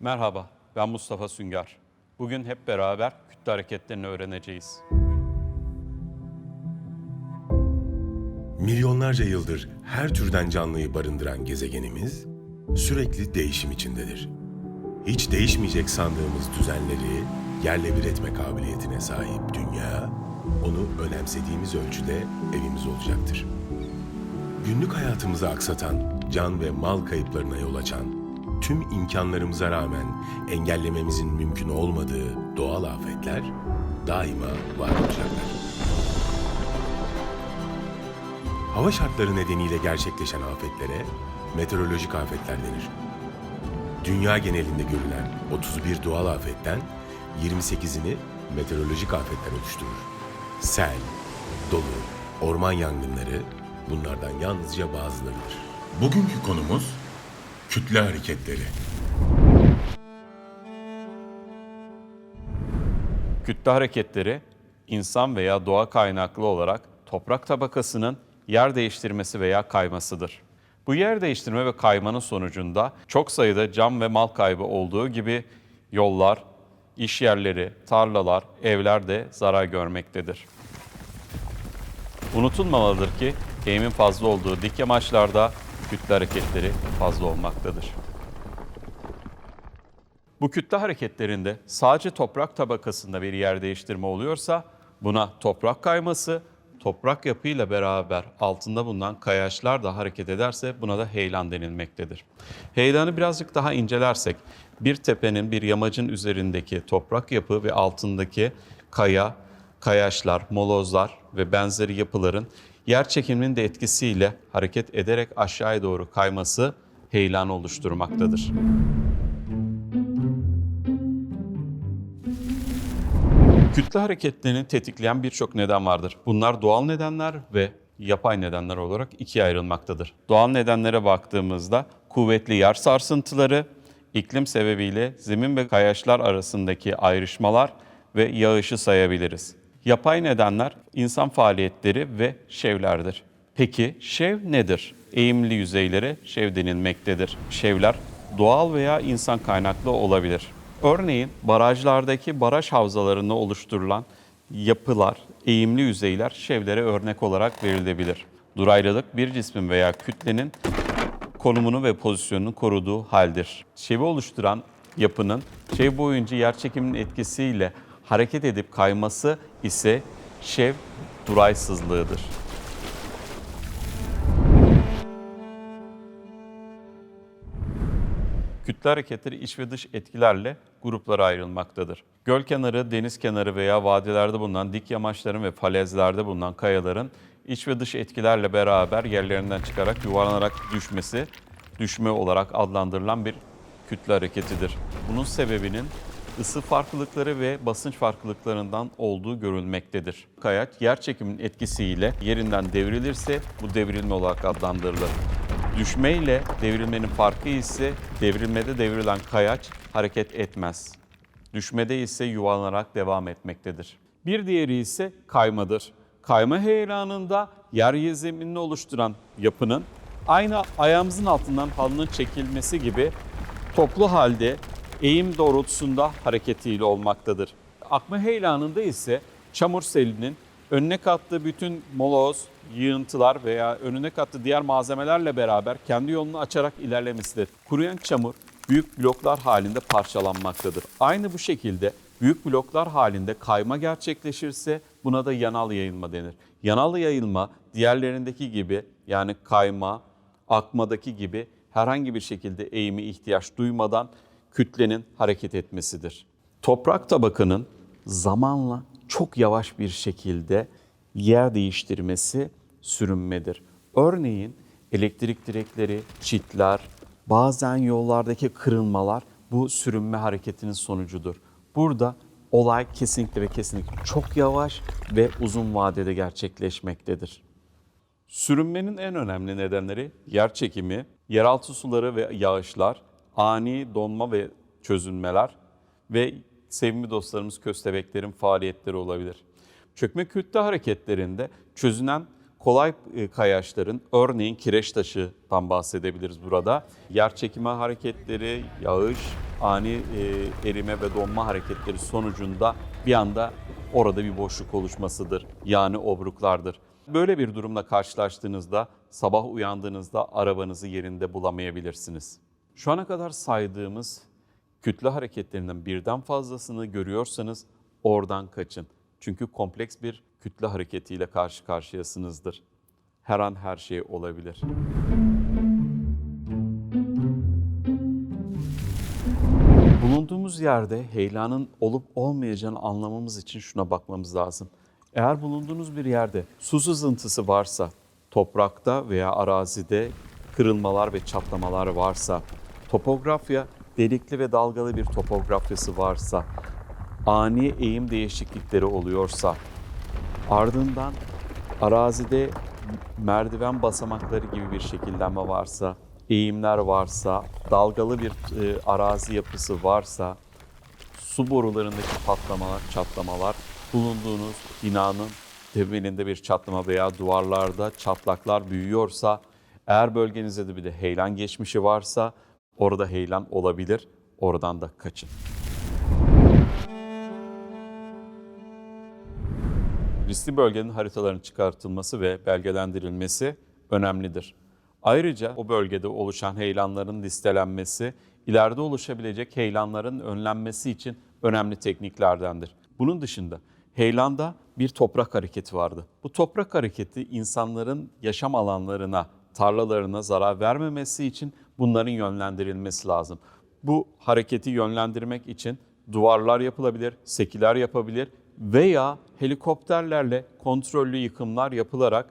Merhaba, ben Mustafa Sünger. Bugün hep beraber kütle hareketlerini öğreneceğiz. Milyonlarca yıldır her türden canlıyı barındıran gezegenimiz sürekli değişim içindedir. Hiç değişmeyecek sandığımız düzenleri yerle bir etme kabiliyetine sahip dünya, onu önemsediğimiz ölçüde evimiz olacaktır. Günlük hayatımızı aksatan, can ve mal kayıplarına yol açan, tüm imkanlarımıza rağmen engellememizin mümkün olmadığı doğal afetler daima var olacaklar. Hava şartları nedeniyle gerçekleşen afetlere meteorolojik afetler denir. Dünya genelinde görülen 31 doğal afetten 28'ini meteorolojik afetler oluşturur. Sel, dolu, orman yangınları bunlardan yalnızca bazılarıdır. Bugünkü konumuz kütle hareketleri. Kütle hareketleri, insan veya doğa kaynaklı olarak toprak tabakasının yer değiştirmesi veya kaymasıdır. Bu yer değiştirme ve kaymanın sonucunda çok sayıda can ve mal kaybı olduğu gibi yollar, iş yerleri, tarlalar, evler de zarar görmektedir. Unutulmamalıdır ki eğimin fazla olduğu dik yamaçlarda kütle hareketleri fazla olmaktadır. Bu kütle hareketlerinde sadece toprak tabakasında bir yer değiştirme oluyorsa buna toprak kayması, toprak yapıyla beraber altında bulunan kayaçlar da hareket ederse buna da heyelan denilmektedir. Heyelanı birazcık daha incelersek bir tepenin, bir yamacın üzerindeki toprak yapı ve altındaki kayaçlar, molozlar ve benzeri yapıların yer çekiminin de etkisiyle hareket ederek aşağıya doğru kayması heyelanı oluşturmaktadır. Kütle hareketlerini tetikleyen birçok neden vardır. Bunlar doğal nedenler ve yapay nedenler olarak ikiye ayrılmaktadır. Doğal nedenlere baktığımızda kuvvetli yer sarsıntıları, iklim sebebiyle zemin ve kayaçlar arasındaki ayrışmalar ve yağışı sayabiliriz. Yapay nedenler insan faaliyetleri ve şevlerdir. Peki şev nedir? Eğimli yüzeylere şev denilmektedir. Şevler doğal veya insan kaynaklı olabilir. Örneğin barajlardaki baraj havzalarında oluşturulan yapılar, eğimli yüzeyler şevlere örnek olarak verilebilir. Duraylılık bir cismin veya kütlenin konumunu ve pozisyonunu koruduğu haldir. Şevi oluşturan yapının şev boyunca yerçekiminin etkisiyle hareket edip kayması ise şev duraysızlığıdır. Kütle hareketleri iç ve dış etkilerle gruplara ayrılmaktadır. Göl kenarı, deniz kenarı veya vadilerde bulunan dik yamaçların ve falezlerde bulunan kayaların iç ve dış etkilerle beraber yerlerinden çıkarak yuvarlanarak düşme olarak adlandırılan bir kütle hareketidir. Bunun sebebinin ısı farklılıkları ve basınç farklılıklarından olduğu görülmektedir. Kayaç yer çekiminin etkisiyle yerinden devrilirse bu devrilme olarak adlandırılır. Düşme ile devrilmenin farkı ise devrilmede devrilen kayaç hareket etmez. Düşmede ise yuvarlanarak devam etmektedir. Bir diğeri ise kaymadır. Kayma heyelanında yer zeminini oluşturan yapının aynı ayağımızın altından halının çekilmesi gibi toplu halde eğim doğrultusunda hareketiyle olmaktadır. Akma heyelanında ise çamur selinin önüne kattığı bütün moloz, yığıntılar veya önüne kattığı diğer malzemelerle beraber kendi yolunu açarak ilerlemesidir. Kuruyan çamur büyük bloklar halinde parçalanmaktadır. Aynı bu şekilde büyük bloklar halinde kayma gerçekleşirse buna da yanal yayılma denir. Yanal yayılma diğerlerindeki gibi yani kayma, akmadaki gibi herhangi bir şekilde eğimi ihtiyaç duymadan kütlenin hareket etmesidir. Toprak tabakanın zamanla çok yavaş bir şekilde yer değiştirmesi sürünmedir. Örneğin elektrik direkleri, çitler, bazen yollardaki kırılmalar bu sürünme hareketinin sonucudur. Burada olay kesinlikle ve kesinlikle çok yavaş ve uzun vadede gerçekleşmektedir. Sürünmenin en önemli nedenleri yer çekimi, yeraltı suları ve yağışlar, ani donma ve çözünmeler ve sevimli dostlarımız köstebeklerin faaliyetleri olabilir. Çökme kütle hareketlerinde çözünen kolay kayaçların, örneğin kireç taşından bahsedebiliriz burada. Yer çekimi hareketleri, yağış ani erime ve donma hareketleri sonucunda bir anda orada bir boşluk oluşmasıdır. Yani obruklardır. Böyle bir durumla karşılaştığınızda sabah uyandığınızda arabanızı yerinde bulamayabilirsiniz. Şu ana kadar saydığımız kütle hareketlerinden birden fazlasını görüyorsanız oradan kaçın. Çünkü kompleks bir kütle hareketiyle karşı karşıyasınızdır. Her an her şey olabilir. Bulunduğumuz yerde heyelanın olup olmayacağını anlamamız için şuna bakmamız lazım. Eğer bulunduğunuz bir yerde su sızıntısı varsa, toprakta veya arazide kırılmalar ve çatlamalar varsa, topografya delikli ve dalgalı bir topografyası varsa, ani eğim değişiklikleri oluyorsa, ardından arazide merdiven basamakları gibi bir şekillenme varsa, eğimler varsa, dalgalı bir arazi yapısı varsa, su borularındaki patlamalar, çatlamalar, bulunduğunuz binanın temelinde bir çatlama veya duvarlarda çatlaklar büyüyorsa, eğer bölgenizde de bir de heyelan geçmişi varsa orada heyelan olabilir, oradan da kaçın. Riskli bölgenin haritalarının çıkartılması ve belgelendirilmesi önemlidir. Ayrıca o bölgede oluşan heyelanların listelenmesi, ileride oluşabilecek heyelanların önlenmesi için önemli tekniklerdendir. Bunun dışında heyelanda bir toprak hareketi vardı. Bu toprak hareketi insanların yaşam alanlarına, tarlalarına zarar vermemesi için bunların yönlendirilmesi lazım. Bu hareketi yönlendirmek için duvarlar yapılabilir, sekiler yapabilir veya helikopterlerle kontrollü yıkımlar yapılarak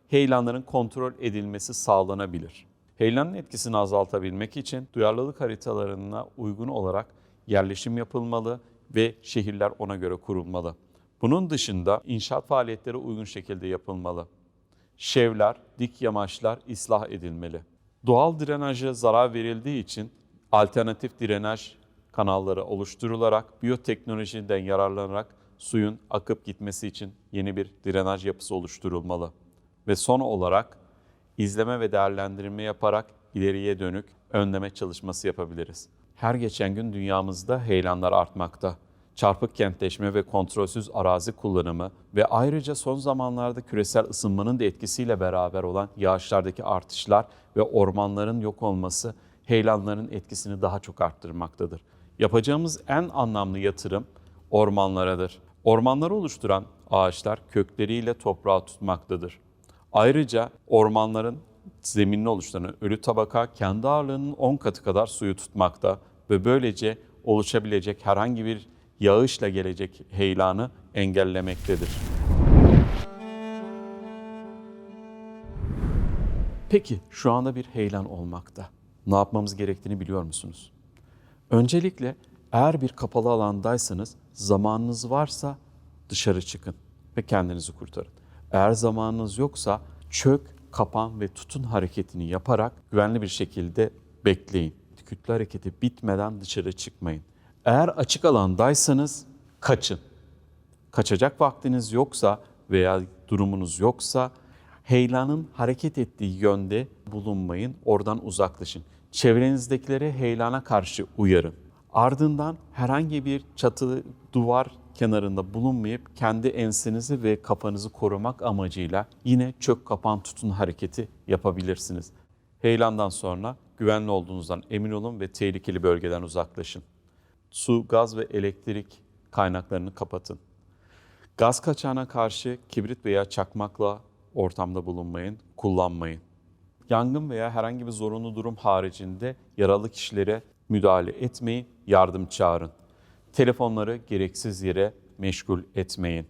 heyelanların kontrol edilmesi sağlanabilir. Heyelanın etkisini azaltabilmek için duyarlılık haritalarına uygun olarak yerleşim yapılmalı ve şehirler ona göre kurulmalı. Bunun dışında inşaat faaliyetleri uygun şekilde yapılmalı. Şevler, dik yamaçlar ıslah edilmeli. Doğal drenaja zarar verildiği için alternatif drenaj kanalları oluşturularak biyoteknolojiden yararlanarak suyun akıp gitmesi için yeni bir drenaj yapısı oluşturulmalı. Ve son olarak izleme ve değerlendirme yaparak ileriye dönük önleme çalışması yapabiliriz. Her geçen gün dünyamızda heyelanlar artmakta. Çarpık kentleşme ve kontrolsüz arazi kullanımı ve ayrıca son zamanlarda küresel ısınmanın da etkisiyle beraber olan yağışlardaki artışlar ve ormanların yok olması heyelanların etkisini daha çok arttırmaktadır. Yapacağımız en anlamlı yatırım ormanlaradır. Ormanları oluşturan ağaçlar kökleriyle toprağı tutmaktadır. Ayrıca ormanların zeminini oluşturan ölü tabaka kendi ağırlığının 10 katı kadar suyu tutmakta ve böylece oluşabilecek herhangi bir yağışla gelecek heyelanı engellemektedir. Peki şu anda bir heyelan olmakta. Ne yapmamız gerektiğini biliyor musunuz? Öncelikle eğer bir kapalı alandaysanız zamanınız varsa dışarı çıkın ve kendinizi kurtarın. Eğer zamanınız yoksa çök, kapan ve tutun hareketini yaparak güvenli bir şekilde bekleyin. Kütle hareketi bitmeden dışarı çıkmayın. Eğer açık alandaysanız kaçın. Kaçacak vaktiniz yoksa veya durumunuz yoksa heyelanın hareket ettiği yönde bulunmayın, oradan uzaklaşın. Çevrenizdekileri heyelana karşı uyarın. Ardından herhangi bir çatı, duvar kenarında bulunmayıp kendi ensenizi ve kafanızı korumak amacıyla yine çök kapan tutun hareketi yapabilirsiniz. Heyelandan sonra güvenli olduğunuzdan emin olun ve tehlikeli bölgeden uzaklaşın. Su, gaz ve elektrik kaynaklarını kapatın. Gaz kaçağına karşı kibrit veya çakmakla ortamda bulunmayın, kullanmayın. Yangın veya herhangi bir zorunlu durum haricinde yaralı kişilere müdahale etmeyin, yardım çağırın. Telefonları gereksiz yere meşgul etmeyin.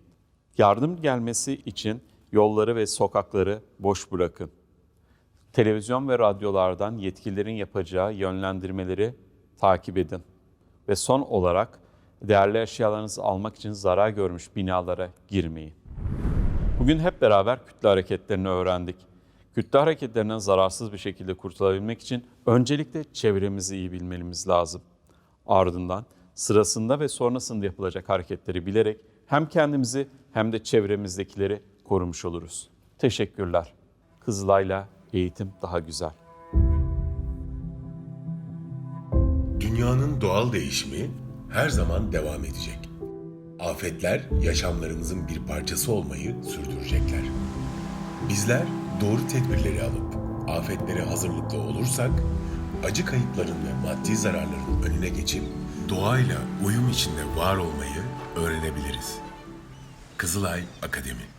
Yardım gelmesi için yolları ve sokakları boş bırakın. Televizyon ve radyolardan yetkililerin yapacağı yönlendirmeleri takip edin. Ve son olarak değerli eşyalarınızı almak için zarar görmüş binalara girmeyin. Bugün hep beraber kütle hareketlerini öğrendik. Kütle hareketlerinden zararsız bir şekilde kurtulabilmek için öncelikle çevremizi iyi bilmemiz lazım. Ardından sırasında ve sonrasında yapılacak hareketleri bilerek hem kendimizi hem de çevremizdekileri korumuş oluruz. Teşekkürler. Kızılay'la eğitim daha güzel. Dünyanın doğal değişimi her zaman devam edecek. Afetler yaşamlarımızın bir parçası olmayı sürdürecekler. Bizler doğru tedbirleri alıp afetlere hazırlıklı olursak, acı kayıpların ve maddi zararların önüne geçip doğayla uyum içinde var olmayı öğrenebiliriz. Kızılay Akademi